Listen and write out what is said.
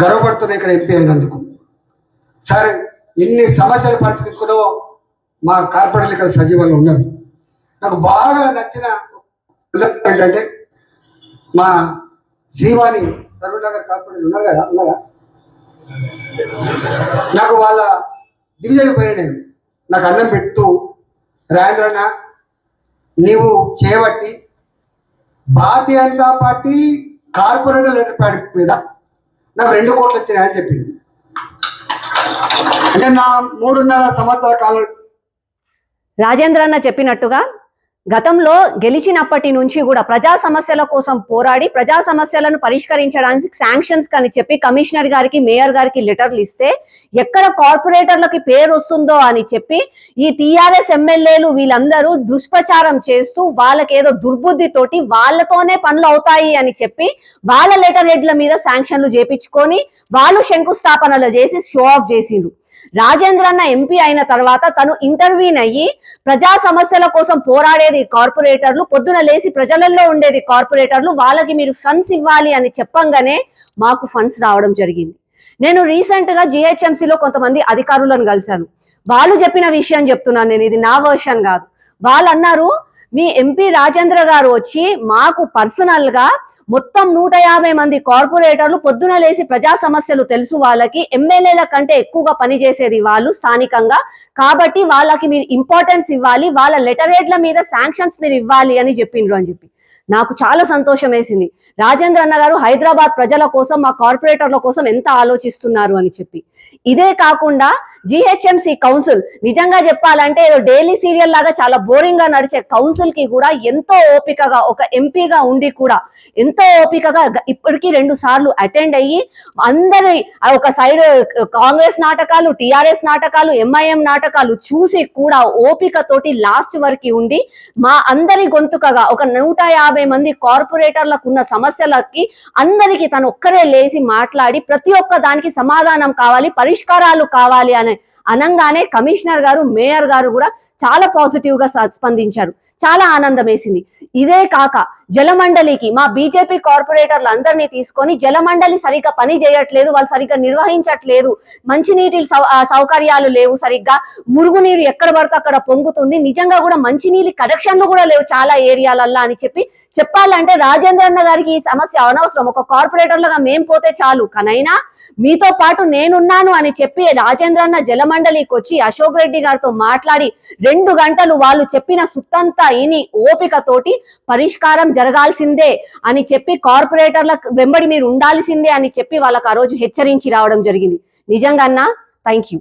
గర్వపడుతున్నా ఇక్కడ ఎంపీ అయినందుకు. సరే, ఎన్ని సమస్యలు పరిష్కరించుకున్నావో మా కార్పొరేటర్లు ఇక్కడ సజీవంగా ఉన్నారు. నాకు బాగా నచ్చిన ఏంటంటే మా శ్రీవాణి సర్వనగర్ కార్పొరేటర్ ఉన్నారు కదా, ఉన్నారా? నాకు వాళ్ళ డివిజన్ పోయిన నేను నాకు అన్నం పెడుతూ, రాజేంద్రన్న నీవు చేయబట్టి Bharatiya Janata party corporator letter pad మీద నాకు 2 కోట్లు వచ్చినాయని చెప్పింది. అంటే నా 3.5 సంవత్సరాల కాలం. రాజేంద్రన్న చెప్పినట్టుగా గతంలో గెలిచినప్పటి నుంచి కూడా ప్రజా సమస్యల కోసం పోరాడి ప్రజా సమస్యలను పరిష్కరించడానికి శాంక్షన్స్ అని చెప్పి కమిషనర్ గారికి మేయర్ గారికి లెటర్లు ఇస్తే ఎక్కడ కార్పొరేటర్లకి పేరు వస్తుందో అని చెప్పి ఈ టీఆర్ఎస్ ఎమ్మెల్యేలు వీళ్ళందరూ దుష్ప్రచారం చేస్తూ వాళ్ళకేదో దుర్బుద్ధితోటి వాళ్ళతోనే పనులు అవుతాయి అని చెప్పి వాళ్ళ లెటర్ హెడ్ల మీద శాంక్షన్లు చేపించుకొని వాళ్ళు శంకుస్థాపనలు చేసి షో ఆఫ్ చేసిండ్రు. రాజేంద్రన్న ఎంపీ అయిన తర్వాత తను ఇంటర్వ్యూన్ అయ్యి ప్రజా సమస్యల కోసం పోరాడేది కార్పొరేటర్లు, పొద్దున లేసి ప్రజలలో ఉండేది కార్పొరేటర్లు, వాళ్ళకి మీరు ఫండ్స్ ఇవ్వాలి అని చెప్పంగానే మాకు ఫండ్స్ రావడం జరిగింది. నేను రీసెంట్ గా జిహెచ్ఎంసీలో కొంతమంది అధికారులను కలిశాను. వాళ్ళు చెప్పిన విషయం చెప్తున్నాను నేను, ఇది నా వర్షన్ కాదు. వాళ్ళు అన్నారు, మీ ఎంపీ రాజేంద్ర గారు వచ్చి మాకు పర్సనల్ గా మొత్తం 150 మంది కార్పొరేటర్లు పొద్దున లేసి ప్రజా సమస్యలు తెలుసు, వాళ్ళకి ఎమ్మెల్యేల కంటే ఎక్కువగా పనిచేసేది వాళ్ళు స్థానికంగా, కాబట్టి వాళ్ళకి మీరు ఇంపార్టెన్స్ ఇవ్వాలి, వాళ్ళ లెటర్ హెడ్ల మీద శాంక్షన్స్ మీరు ఇవ్వాలి అని చెప్పిండ్రు అని చెప్పి నాకు చాలా సంతోషం వేసింది. రాజేంద్ర అన్న గారు హైదరాబాద్ ప్రజల కోసం, మా కార్పొరేటర్ల కోసం ఎంత ఆలోచిస్తున్నారు అని చెప్పి. ఇదే కాకుండా జిహెచ్ఎంసీ కౌన్సిల్ నిజంగా చెప్పాలంటే ఏదో డైలీ సీరియల్ లాగా చాలా బోరింగ్ గా నడిచే కౌన్సిల్ కి కూడా ఎంతో ఓపికగా, ఒక ఎంపీగా ఉండి కూడా ఎంతో ఓపికగా ఇప్పటికీ 2 సార్లు అటెండ్ అయ్యి అందరి ఒక సైడ్ కాంగ్రెస్ నాటకాలు, టిఆర్ఎస్ నాటకాలు, ఎంఐఎం నాటకాలు చూసి కూడా ఓపికతోటి లాస్ట్ వరకు ఉండి మా అందరి గొంతుకగా ఒక 150 మంది కార్పొరేటర్లకు ఉన్న సమస్యలకి అందరికీ తను ఒక్కరే లేచి మాట్లాడి ప్రతి ఒక్క దానికి సమాధానం కావాలి, పరిష్కారాలు కావాలి అని అనంగానే కమిషనర్ గారు, మేయర్ గారు కూడా చాలా పాజిటివ్ గా స్పందించారు. చాలా ఆనందం వేసింది. ఇదే కాక జలమండలికి మా బీజేపీ కార్పొరేటర్లు అందరినీ తీసుకొని జలమండలి సరిగ్గా పని చేయట్లేదు, వాళ్ళు సరిగ్గా నిర్వహించట్లేదు, మంచినీటి సౌకర్యాలు లేవు, సరిగ్గా మురుగునీరు ఎక్కడ పడితే అక్కడ పొంగుతుంది, నిజంగా కూడా మంచినీటి కనెక్షన్లు కూడా లేవు చాలా ఏరియాలల్లో అని చెప్పి చెప్పాలంటే రాజేంద్ర అన్న గారికి ఈ సమస్య అనవసరం, ఒక కార్పొరేటర్లుగా మేం పోతే చాలు, కనైనా మీతో పాటు నేనున్నాను అని చెప్పి రాజేంద్ర అన్న జలమండలికి వచ్చి అశోక్ రెడ్డి గారితో మాట్లాడి 2 గంటలు వాళ్ళు చెప్పిన సుత్తంతా ఇని ఓపికతోటి పరిష్కారం జరగాల్సిందే అని చెప్పి కార్పొరేటర్ల వెంబడి మీరు ఉండాల్సిందే అని చెప్పి వాళ్ళకి ఆ రోజు హెచ్చరించి రావడం జరిగింది. నిజంగా అన్న థ్యాంక్ యూ.